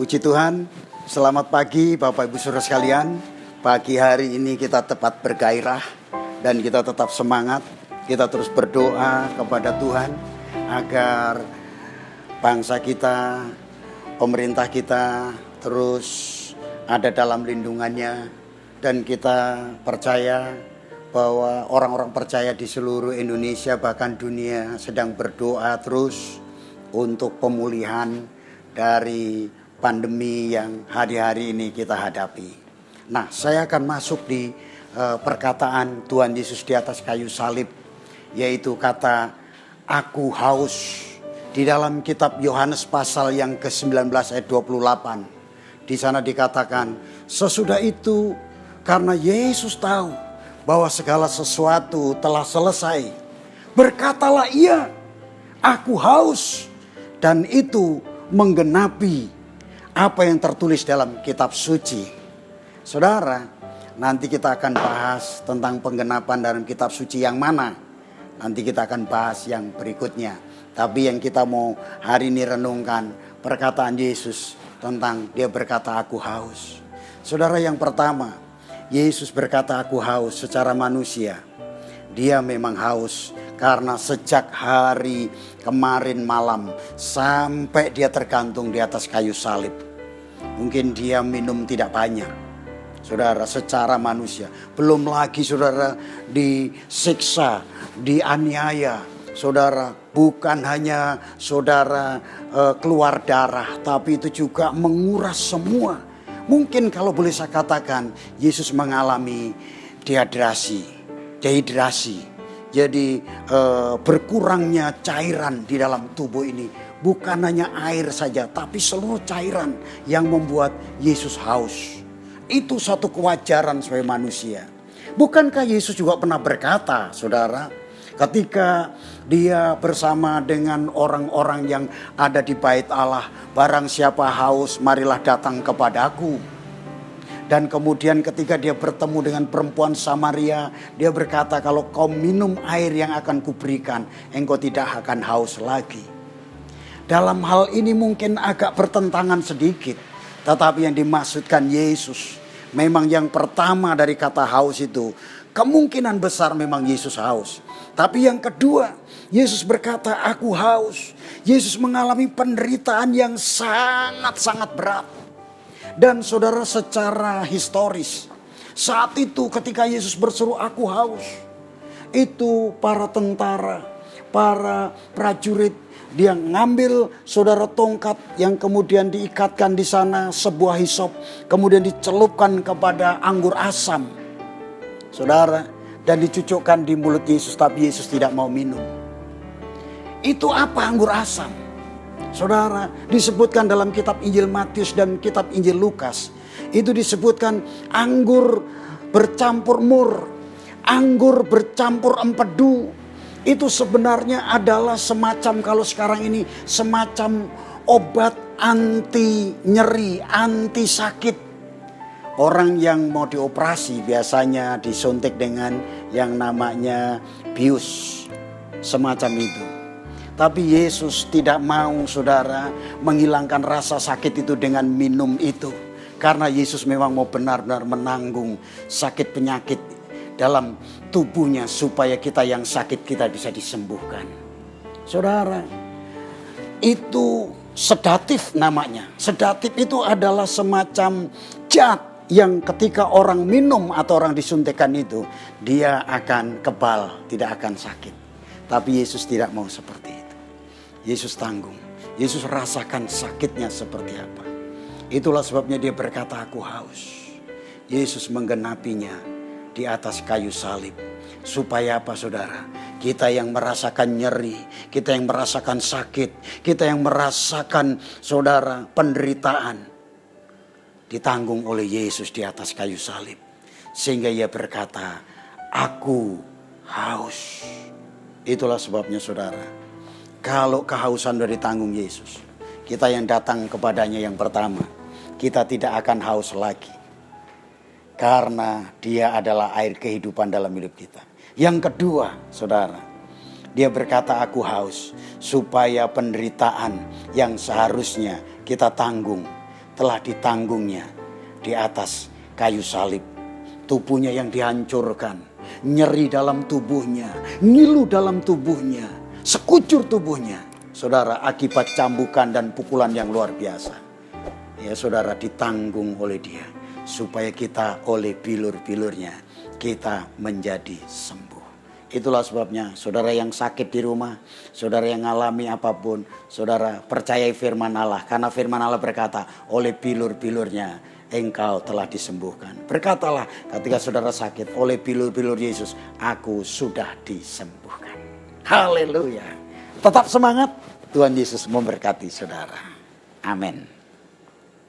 Puji Tuhan, selamat pagi Bapak Ibu Saudara sekalian. Pagi hari ini kita tepat bergairah dan kita tetap semangat. Kita terus berdoa kepada Tuhan agar bangsa kita, pemerintah kita terus ada dalam lindungannya. Dan kita percaya bahwa orang-orang percaya di seluruh Indonesia bahkan dunia sedang berdoa terus untuk pemulihan dari pandemi yang hari-hari ini kita hadapi. Nah, saya akan masuk di perkataan Tuhan Yesus di atas kayu salib, yaitu kata aku haus. Di dalam kitab Yohanes pasal yang ke-19 ayat 28. Di sana dikatakan, sesudah itu karena Yesus tahu bahwa segala sesuatu telah selesai, berkatalah ia, aku haus. Dan itu menggenapi apa yang tertulis dalam kitab suci. Saudara, nanti kita akan bahas tentang penggenapan dalam kitab suci yang mana. Nanti kita akan bahas yang berikutnya. Tapi yang kita mau hari ini renungkan perkataan Yesus tentang dia berkata aku haus. Saudara, yang pertama, Yesus berkata aku haus secara manusia. Dia memang haus karena sejak hari kemarin malam sampai dia tergantung di atas kayu salib. Mungkin dia minum tidak banyak, saudara, secara manusia. Belum lagi saudara disiksa, dianiaya. Saudara, bukan hanya saudara keluar darah, tapi itu juga menguras semua. Mungkin kalau boleh saya katakan, Yesus mengalami dehidrasi. Jadi berkurangnya cairan di dalam tubuh ini. Bukan hanya air saja, tapi seluruh cairan yang membuat Yesus haus. Itu satu kewajaran sebagai manusia. Bukankah Yesus juga pernah berkata, saudara, ketika dia bersama dengan orang-orang yang ada di bait Allah, barang siapa haus, marilah datang kepadaku. Dan kemudian ketika dia bertemu dengan perempuan Samaria, dia berkata, kalau kau minum air yang akan kuberikan, engkau tidak akan haus lagi. Dalam hal ini mungkin agak bertentangan sedikit, tetapi yang dimaksudkan Yesus, memang yang pertama dari kata haus itu, kemungkinan besar memang Yesus haus. Tapi yang kedua, Yesus berkata aku haus. Yesus mengalami penderitaan yang sangat-sangat berat. Dan saudara, secara historis, saat itu ketika Yesus berseru aku haus, itu para tentara, para prajurit, dia ngambil saudara tongkat yang kemudian diikatkan di sana sebuah hisop, kemudian dicelupkan kepada anggur asam, saudara, dan dicucukkan di mulut Yesus, tapi Yesus tidak mau minum. Itu apa anggur asam? Saudara, disebutkan dalam kitab Injil Matius dan kitab Injil Lukas. Itu disebutkan anggur bercampur mur, anggur bercampur empedu. Itu sebenarnya adalah semacam, kalau sekarang ini, semacam obat anti nyeri, anti sakit. Orang yang mau dioperasi biasanya disuntik dengan yang namanya bius, semacam itu. Tapi Yesus tidak mau saudara menghilangkan rasa sakit itu dengan minum itu. Karena Yesus memang mau benar-benar menanggung sakit penyakit dalam tubuhnya supaya kita yang sakit kita bisa disembuhkan. Saudara, itu sedatif namanya. Sedatif itu adalah semacam zat yang ketika orang minum atau orang disuntikkan itu, dia akan kebal, tidak akan sakit. Tapi Yesus tidak mau seperti itu. Yesus tanggung. Yesus rasakan sakitnya seperti apa. Itulah sebabnya dia berkata aku haus. Yesus menggenapinya di atas kayu salib. Supaya apa saudara? Kita yang merasakan nyeri, kita yang merasakan sakit, kita yang merasakan saudara penderitaan, ditanggung oleh Yesus di atas kayu salib. Sehingga ia berkata, aku haus. Itulah sebabnya saudara, kalau kehausan sudah ditanggung Yesus, kita yang datang kepadanya yang pertama, kita tidak akan haus lagi. Karena dia adalah air kehidupan dalam hidup kita. Yang kedua, saudara, dia berkata aku haus supaya penderitaan yang seharusnya kita tanggung telah ditanggungnya di atas kayu salib. Tubuhnya yang dihancurkan, nyeri dalam tubuhnya, ngilu dalam tubuhnya, sekujur tubuhnya. Saudara, akibat cambukan dan pukulan yang luar biasa. Ya saudara, ditanggung oleh dia. Supaya kita oleh bilur-bilurnya, kita menjadi sembuh. Itulah sebabnya saudara yang sakit di rumah, saudara yang mengalami apapun, saudara percayai firman Allah. Karena firman Allah berkata, oleh bilur-bilurnya engkau telah disembuhkan. Berkatalah ketika saudara sakit, oleh bilur-bilur Yesus aku sudah disembuhkan. Haleluya. Tetap semangat, Tuhan Yesus memberkati saudara. Amin.